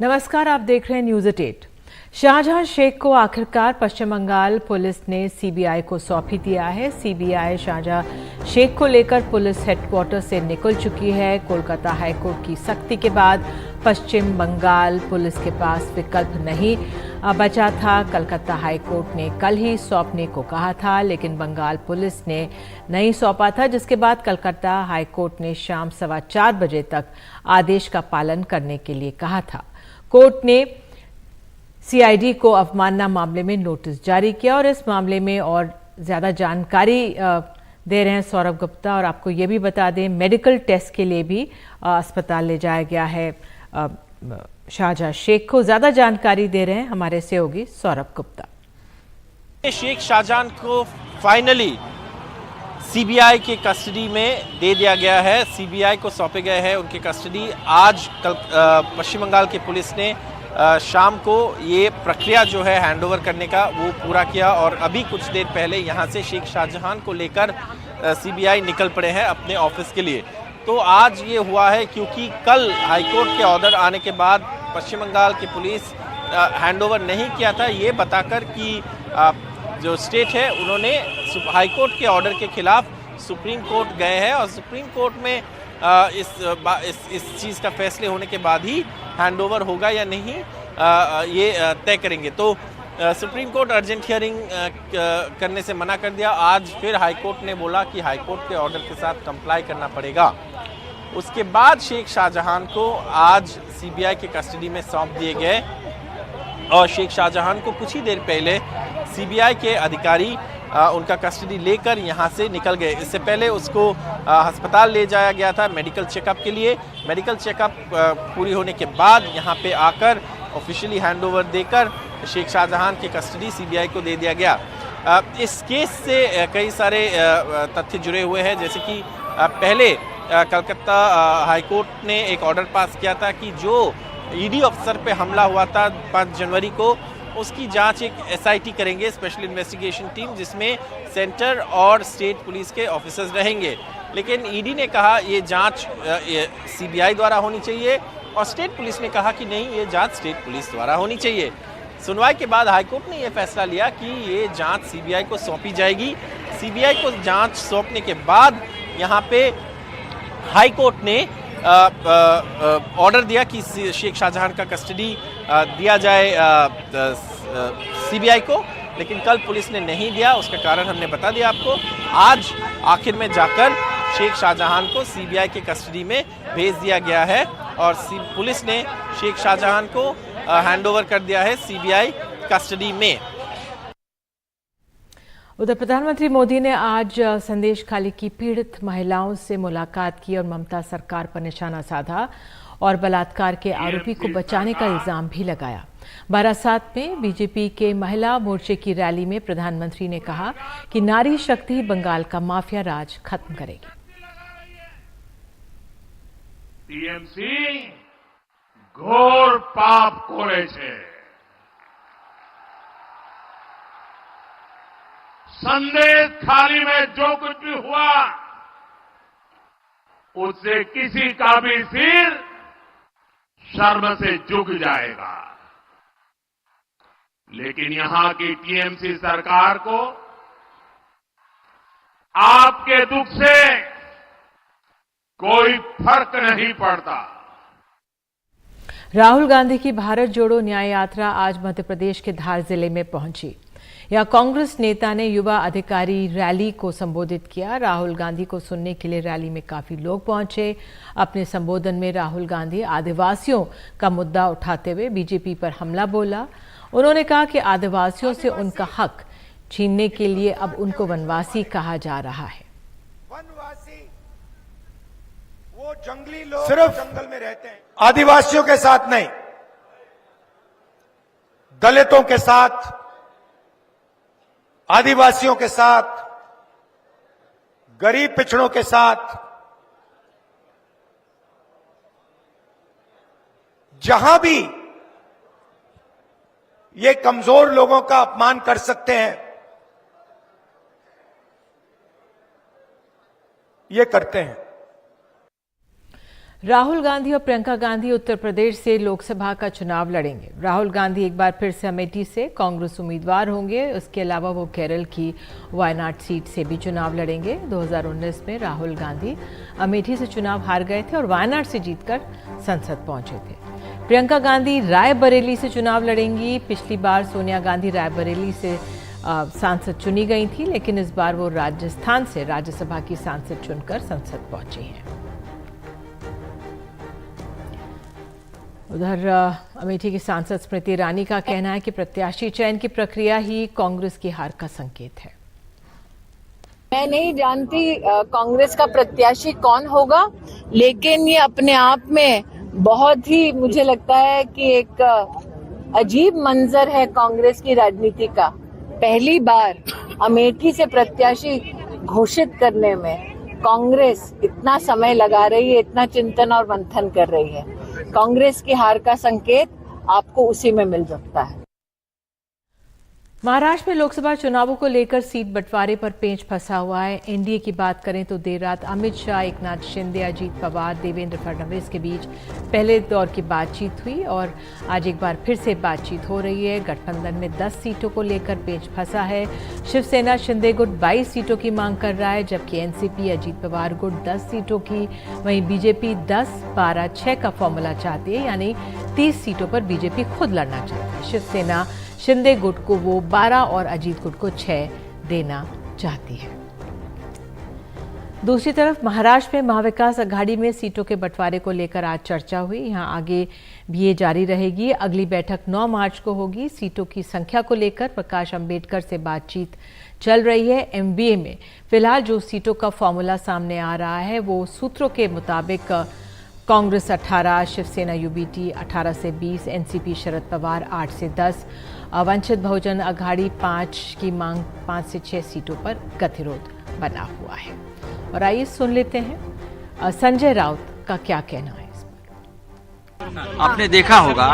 नमस्कार, आप देख रहे हैं न्यूज़ एट 8। शाहजहां शेख को आखिरकार पश्चिम बंगाल पुलिस ने सीबीआई को सौंप ही दिया है। सीबीआई शाहजहां शेख को लेकर पुलिस हेडक्वार्टर से निकल चुकी है। कोलकाता हाईकोर्ट की सख्ती के बाद पश्चिम बंगाल पुलिस के पास विकल्प नहीं बचा था। कलकत्ता हाईकोर्ट ने कल ही सौंपने को कहा था, लेकिन बंगाल पुलिस ने नहीं सौंपा था, जिसके बाद कलकत्ता हाईकोर्ट ने शाम 4:15 बजे तक आदेश का पालन करने के लिए कहा था। कोर्ट ने सीआईडी को अवमानना मामले में नोटिस जारी किया और इस मामले में और ज्यादा जानकारी दे रहे हैं सौरभ गुप्ता। और आपको ये भी बता दें, मेडिकल टेस्ट के लिए भी अस्पताल ले जाया गया है शाहजहां शेख को। ज्यादा जानकारी दे रहे हैं हमारे सहयोगी सौरभ गुप्ता। शेख शाहजहां को फाइनली सीबीआई के कस्टडी में दे दिया गया है। सीबीआई को सौंपे गए हैं उनकी कस्टडी। आज पश्चिम बंगाल की पुलिस ने शाम को ये प्रक्रिया जो है हैंडओवर करने का वो पूरा किया और अभी कुछ देर पहले यहाँ से शेख शाहजहां को लेकर सीबीआई निकल पड़े हैं अपने ऑफिस के लिए। तो आज ये हुआ है क्योंकि कल हाईकोर्ट के ऑर्डर आने के बाद पश्चिम बंगाल की पुलिस हैंडओवर नहीं किया था, ये बताकर कि जो स्टेट है उन्होंने हाईकोर्ट के ऑर्डर के खिलाफ सुप्रीम कोर्ट गए हैं और सुप्रीम कोर्ट में इस चीज़ का फैसले होने के बाद ही हैंडओवर होगा या नहीं ये तय करेंगे। तो सुप्रीम कोर्ट अर्जेंट हियरिंग करने से मना कर दिया। आज फिर हाईकोर्ट ने बोला कि हाईकोर्ट के ऑर्डर के साथ कंप्लाई करना पड़ेगा। उसके बाद शेख शाहजहां को आज सीबीआई के कस्टडी में सौंप दिए गए और शेख शाहजहां को कुछ ही देर पहले सीबीआई के अधिकारी उनका कस्टडी लेकर यहाँ से निकल गए। इससे पहले उसको अस्पताल ले जाया गया था मेडिकल चेकअप के लिए। मेडिकल चेकअप पूरी होने के बाद यहाँ पे आकर ऑफिशियली हैंडओवर देकर शेख शाहजहां की कस्टडी सीबीआई को दे दिया गया। इस केस से कई सारे तथ्य जुड़े हुए हैं, जैसे कि पहले कलकत्ता हाईकोर्ट ने एक ऑर्डर पास किया था कि जो ईडी अफसर पे हमला हुआ था 5 जनवरी को, उसकी जांच एक एसआईटी करेंगे, स्पेशल इन्वेस्टिगेशन टीम, जिसमें सेंटर और स्टेट पुलिस के ऑफिसर्स रहेंगे। लेकिन ईडी ने कहा ये जांच सीबीआई द्वारा होनी चाहिए और स्टेट पुलिस ने कहा कि नहीं, ये जांच स्टेट पुलिस द्वारा होनी चाहिए। सुनवाई के बाद हाईकोर्ट ने यह फैसला लिया कि ये जांच सीबीआई को सौंपी जाएगी। सीबीआई को जांच सौंपने के बाद यहाँ पे हाईकोर्ट ने ऑर्डर दिया कि शेख शाहजहां का कस्टडी दिया जाए सीबीआई को, लेकिन कल पुलिस ने नहीं दिया। उसका कारण हमने बता दिया आपको। आज आखिर में जाकर शेख शाहजहां को सीबीआई के कस्टडी में भेज दिया गया है और पुलिस ने शेख शाहजहां को हैंडओवर कर दिया है सीबीआई कस्टडी में। उधर प्रधानमंत्री मोदी ने आज संदेश खाली की पीड़ित महिलाओं से मुलाकात की और ममता सरकार पर निशाना साधा और बलात्कार के आरोपी को बचाने का इल्जाम भी लगाया। बारासात में बीजेपी के महिला मोर्चे की रैली में प्रधानमंत्री ने कहा कि नारी शक्ति बंगाल का माफिया राज खत्म करेगी। टीएमसी घोर पाप करे छे। संदेश खाली में जो कुछ भी हुआ उससे किसी का भी सिर शर्म से झुक जाएगा, लेकिन यहां की टीएमसी सरकार को आपके दुख से कोई फर्क नहीं पड़ता। राहुल गांधी की भारत जोड़ो न्याय यात्रा आज मध्य प्रदेश के धार जिले में पहुंची। यह कांग्रेस नेता ने युवा अधिकारी रैली को संबोधित किया। राहुल गांधी को सुनने के लिए रैली में काफी लोग पहुंचे। अपने संबोधन में राहुल गांधी आदिवासियों का मुद्दा उठाते हुए बीजेपी पर हमला बोला। उन्होंने कहा कि आदिवासियों से उनका हक छीनने के लिए अब उनको वनवासी कहा जा रहा है। वनवासी वो जंगली लोग सिर्फ जंगल में रहते हैं, आदिवासियों के साथ नहीं, दलितों के साथ, आदिवासियों के साथ, गरीब पिछड़ों के साथ, जहां भी ये कमजोर लोगों का अपमान कर सकते हैं, ये करते हैं। राहुल गांधी और प्रियंका गांधी उत्तर प्रदेश से लोकसभा का चुनाव लड़ेंगे। राहुल गांधी एक बार फिर से अमेठी से कांग्रेस उम्मीदवार होंगे। उसके अलावा वो केरल की वायनाड सीट से भी चुनाव लड़ेंगे। 2019 में राहुल गांधी अमेठी से चुनाव हार गए थे और वायनाड से जीतकर संसद पहुंचे थे। प्रियंका गांधी रायबरेली से चुनाव लड़ेंगी। पिछली बार सोनिया गांधी रायबरेली से सांसद चुनी गई थी, लेकिन इस बार वो राजस्थान से राज्यसभा की सांसद चुनकर संसद पहुंची हैं। उधर अमेठी की सांसद स्मृति ईरानी का कहना है कि प्रत्याशी चयन की प्रक्रिया ही कांग्रेस की हार का संकेत है। मैं नहीं जानती कांग्रेस का प्रत्याशी कौन होगा, लेकिन ये अपने आप में बहुत ही मुझे लगता है कि एक अजीब मंजर है कांग्रेस की राजनीति का। पहली बार अमेठी से प्रत्याशी घोषित करने में कांग्रेस इतना समय लगा रही है, इतना चिंतन और मंथन कर रही है। कांग्रेस की हार का संकेत आपको उसी में मिल सकता है। महाराष्ट्र में लोकसभा चुनावों को लेकर सीट बंटवारे पर पेंच फंसा हुआ है। एनडीए की बात करें तो देर रात अमित शाह, एकनाथ शिंदे, अजीत पवार, देवेंद्र फडणवीस के बीच पहले दौर की बातचीत हुई और आज एक बार फिर से बातचीत हो रही है। गठबंधन में 10 सीटों को लेकर पेंच फंसा है। शिवसेना शिंदे गुट 22 सीटों की मांग कर रहा है, जबकि एनसीपी अजीत पवार गुट 10 सीटों की, वहीं बीजेपी 10, 12, 6 का फॉर्मूला चाहती है, यानी 30 सीटों पर बीजेपी खुद लड़ना चाहती है। शिवसेना शिंदे गुट को वो 12 और अजीत गुट को 6 देना चाहती है। दूसरी तरफ महाराष्ट्र में महाविकास अघाड़ी में सीटों के बंटवारे को लेकर आज चर्चा हुई। यहां आगे भी ये जारी रहेगी। अगली बैठक 9 मार्च को होगी। सीटों की संख्या को लेकर प्रकाश अंबेडकर से बातचीत चल रही है। एमबीए में फिलहाल जो सीटों का फॉर्मूला सामने आ रहा है वो सूत्रों के मुताबिक कांग्रेस 18, शिवसेना यूबीटी 18 से 20, एनसीपी शरद पवार 8 से 10, वंचित बहुजन अघाड़ी 5 की मांग 5 से 6 सीटों पर गतिरोध बना हुआ है। और आइए सुन लेते हैं संजय राउत का क्या कहना है इस पर। आपने देखा होगा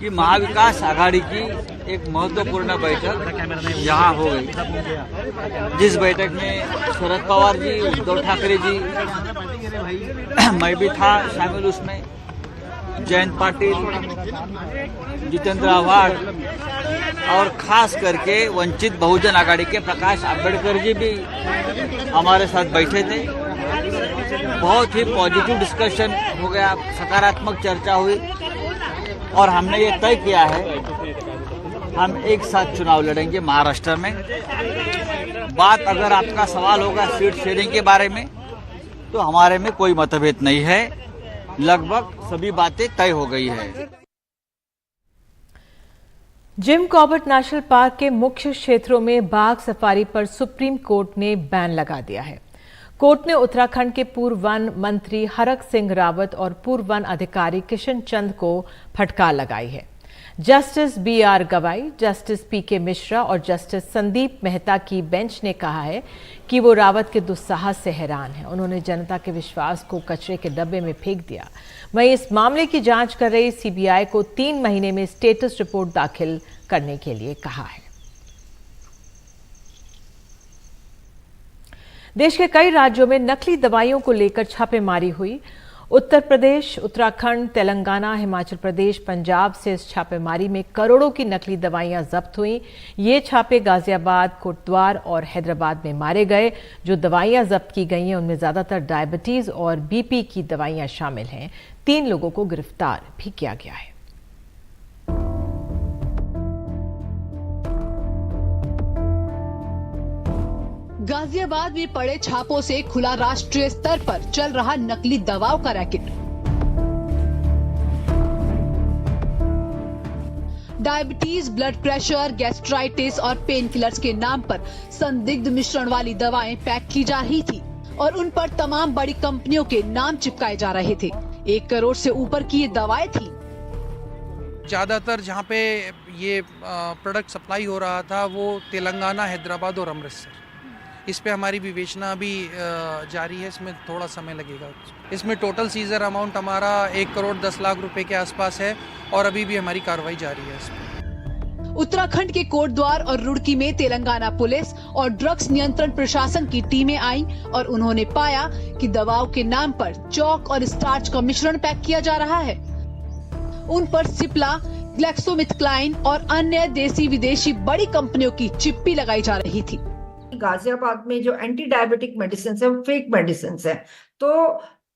कि महाविकास आघाड़ी की एक महत्वपूर्ण बैठक यहाँ हो गई, जिस बैठक में शरद पवार जी, उद्धव ठाकरे जी, मैं भी था शामिल उसमें, जयंत पाटिल, जितेंद्र आव्हाड और खास करके वंचित बहुजन आघाड़ी के प्रकाश अंबेडकर जी भी हमारे साथ बैठे थे। बहुत ही पॉजिटिव डिस्कशन हो गया, सकारात्मक चर्चा हुई और हमने ये तय किया है हम एक साथ चुनाव लड़ेंगे महाराष्ट्र में। बात अगर आपका सवाल होगा सीट शेयरिंग के बारे में, तो हमारे में कोई मतभेद नहीं है, लगभग सभी बातें तय हो गई है। जिम कॉर्बेट नेशनल पार्क के मुख्य क्षेत्रों में बाघ सफारी पर सुप्रीम कोर्ट ने बैन लगा दिया है। कोर्ट ने उत्तराखंड के पूर्व वन मंत्री हरक सिंह रावत और पूर्व वन अधिकारी किशन चंद को फटकार लगाई है। जस्टिस BR गवाई, जस्टिस PK मिश्रा और जस्टिस संदीप मेहता की बेंच ने कहा है कि वो रावत के दुस्साहस से हैरान है। उन्होंने जनता के विश्वास को कचरे के डब्बे में फेंक दिया। वहीं इस मामले की जांच कर रही CBI को 3 महीने में स्टेटस रिपोर्ट दाखिल करने के लिए कहा है। देश के कई राज्यों में नकली दवाइयों को लेकर छापेमारी हुई। उत्तर प्रदेश, उत्तराखंड, तेलंगाना, हिमाचल प्रदेश, पंजाब से इस छापेमारी में करोड़ों की नकली दवाइयां जब्त हुई। ये छापे गाजियाबाद, कोटद्वार और हैदराबाद में मारे गए। जो दवाइयां जब्त की गई हैं उनमें ज्यादातर डायबिटीज और BP की दवाइयां शामिल हैं। 3 लोगों को गिरफ्तार भी किया गया है। गाजियाबाद में पड़े छापों से खुला राष्ट्रीय स्तर पर चल रहा नकली दवाओं का racket. Diabetes, blood pressure, gastritis और पेन किलर्स के नाम पर संदिग्ध मिश्रण वाली दवाएं पैक की जा रही थी और उन पर तमाम बड़ी कंपनियों के नाम चिपकाए जा रहे थे। 1 करोड़ से ऊपर की ये दवाएं थी। ज़्यादातर जहाँ पे ये प्रोडक्ट सप्लाई हो रहा था वो तेलंगाना, हैदराबाद और अमृतसर। इस पे हमारी विवेचना अभी जारी है, इसमें थोड़ा समय लगेगा। इसमें टोटल सीजर अमाउंट हमारा 1 करोड़ 10 लाख रुपए के आसपास है और अभी भी हमारी कार्रवाई जारी है इसमें। उत्तराखंड के कोटद्वार और रुड़की में तेलंगाना पुलिस और ड्रग्स नियंत्रण प्रशासन की टीमें आईं और उन्होंने पाया कि दवाओं के नाम पर चौक और स्टार्च का मिश्रण पैक किया जा रहा है। उन पर सिप्ला, ग्लैक्सोस्मिथक्लाइन और अन्य देसी विदेशी बड़ी कंपनियों की चिप्पी लगाई जा रही थी। गाजियाबाद में जो एंटी डायबिटिक मेडिसिन है वो फेक मेडिसिन है, तो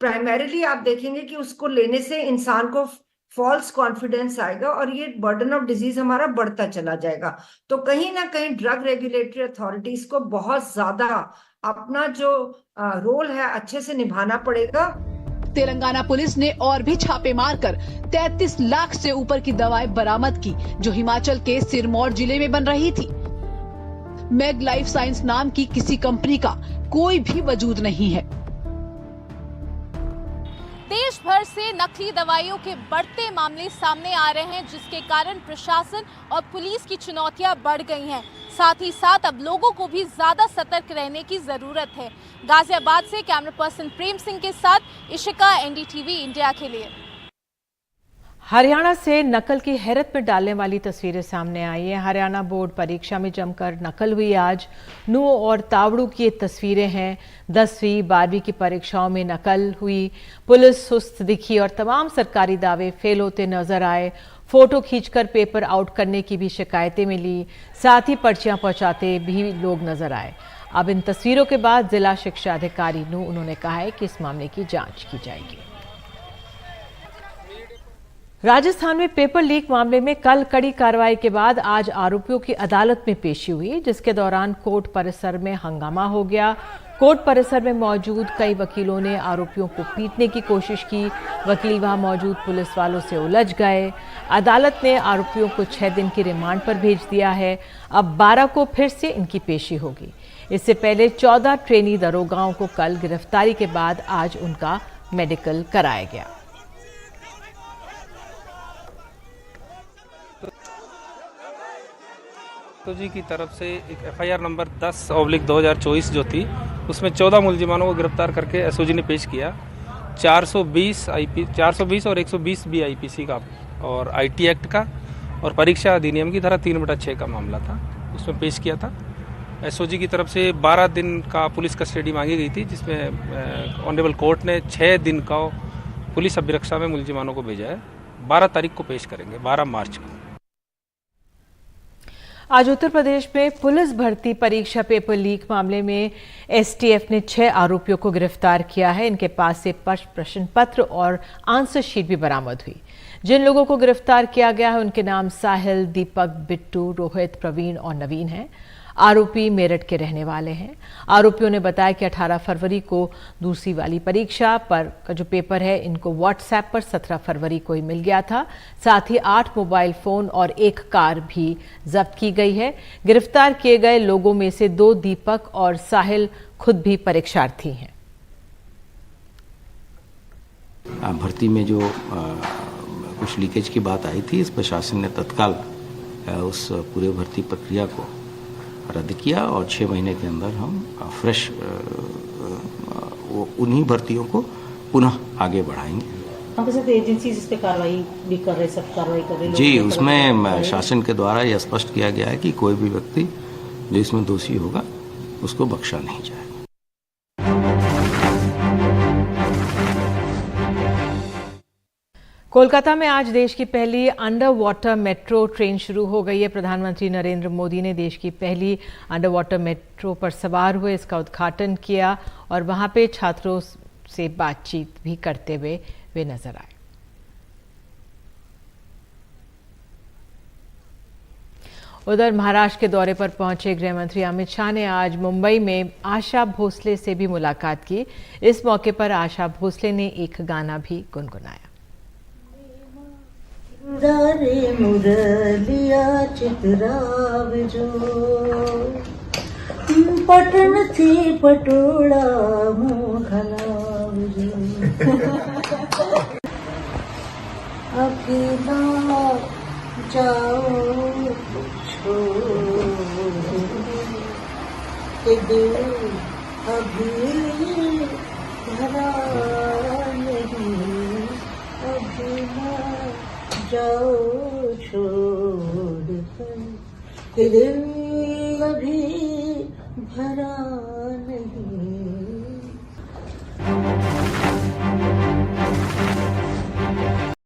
प्राइमरीली आप देखेंगे कि उसको लेने से इंसान को फॉल्स कॉन्फिडेंस आएगा और ये बर्डन ऑफ डिजीज हमारा बढ़ता चला जाएगा। तो कहीं ना कहीं ड्रग रेगुलेटरी अथॉरिटीज को बहुत ज्यादा अपना जो रोल है अच्छे से निभाना पड़ेगा। तेलंगाना पुलिस ने और भी छापे मारकर 33 लाख से ऊपर की दवाएं बरामद की, जो हिमाचल के सिरमौर जिले में बन रही थी। मैग लाइफ साइंस नाम की किसी कंपनी का कोई भी वजूद नहीं है। देश भर से नकली दवाइयों के बढ़ते मामले सामने आ रहे हैं, जिसके कारण प्रशासन और पुलिस की चुनौतियां बढ़ गई हैं। साथ ही साथ अब लोगों को भी ज्यादा सतर्क रहने की जरूरत है। गाजियाबाद से कैमरा पर्सन प्रेम सिंह के साथ इशिका, एनडीटीवी इंडिया के लिए। हरियाणा से नकल की हैरत में डालने वाली तस्वीरें सामने आई हैं। हरियाणा बोर्ड परीक्षा में जमकर नकल हुई आज। नुओं और तावड़ू की ये तस्वीरें हैं। 10वीं 12वीं की परीक्षाओं में नकल हुई। पुलिस सुस्त दिखी और तमाम सरकारी दावे फेल होते नजर आए। फोटो खींचकर पेपर आउट करने की भी शिकायतें मिली। साथ ही पर्चियां पहुंचाते भी लोग नजर आए। अब इन तस्वीरों के बाद जिला शिक्षा अधिकारी नू उन्होंने कहा है कि इस मामले की जांच की जाएगी। राजस्थान में पेपर लीक मामले में कल कड़ी कार्रवाई के बाद आज आरोपियों की अदालत में पेशी हुई, जिसके दौरान कोर्ट परिसर में हंगामा हो गया। कोर्ट परिसर में मौजूद कई वकीलों ने आरोपियों को पीटने की कोशिश की। वकील वहां मौजूद पुलिस वालों से उलझ गए। अदालत ने आरोपियों को 6 दिन की रिमांड पर भेज दिया है। अब 12 को फिर से इनकी पेशी होगी। इससे पहले 14 ट्रेनी दरोगाओं को कल गिरफ्तारी के बाद आज उनका मेडिकल कराया गया। जी की तरफ से एक एफआईआर नंबर 10/2024 जो थी, उसमें 14 मुलजिमानों को गिरफ्तार करके एसओजी ने पेश किया। 420 और 120 बी आईपीसी का और आईटी एक्ट का और परीक्षा अधिनियम की धारा 3/6 का मामला था, उसमें पेश किया था। एसओजी की तरफ से 12 दिन का पुलिस कस्टडी मांगी गई थी, जिसमें ऑनरेबल कोर्ट ने 6 दिन का पुलिस अभिरक्षा में मुलजिमानों को भेजा है। 12 तारीख को पेश करेंगे, 12 मार्च को। आज उत्तर प्रदेश में पुलिस भर्ती परीक्षा पेपर लीक मामले में एसटीएफ ने 6 आरोपियों को गिरफ्तार किया है। इनके पास से प्रश्न पत्र और आंसर शीट भी बरामद हुई। जिन लोगों को गिरफ्तार किया गया है उनके नाम साहिल, दीपक, बिट्टू, रोहित, प्रवीण और नवीन हैं। आरोपी मेरठ के रहने वाले हैं। आरोपियों ने बताया कि 18 फरवरी को दूसरी वाली परीक्षा पर का जो पेपर है इनको व्हाट्सएप पर 17 फरवरी को ही मिल गया था। साथ ही 8 मोबाइल फोन और 1 कार भी जब्त की गई है। गिरफ्तार किए गए लोगों में से 2 दीपक और साहिल खुद भी परीक्षार्थी हैं। भर्ती में जो कुछ लीकेज की बात आई थी, इस प्रशासन ने तत्काल उस पूरे भर्ती प्रक्रिया को रद्द किया और 6 महीने के अंदर हम फ्रेश उन्हीं भर्तियों को पुनः आगे बढ़ाएंगे। एजेंसी इस पे कार्रवाई भी कर रहे, सब कार्रवाई कर रहे जी, उसमें शासन के द्वारा यह स्पष्ट किया गया है कि कोई भी व्यक्ति जो इसमें दोषी होगा उसको बख्शा नहीं जाएगा। कोलकाता में आज देश की पहली अंडर वाटर मेट्रो ट्रेन शुरू हो गई है। प्रधानमंत्री नरेंद्र मोदी ने देश की पहली अंडर वाटर मेट्रो पर सवार हुए इसका उद्घाटन किया और वहां पे छात्रों से बातचीत भी करते हुए वे नजर आए। उधर महाराष्ट्र के दौरे पर पहुंचे गृह मंत्री अमित शाह ने आज मुंबई में आशा भोसले से भी मुलाकात की। इस मौके पर आशा भोसले ने एक गाना भी गुनगुनाया। रे मुरलिया चितराव जो पटन थी पटोड़ा मोखलाव जो अकेला जाओ छोड़ के दिल अभी भरा नहीं, अभी ना जाओ छोड़ कि दिल अभी भरा नहीं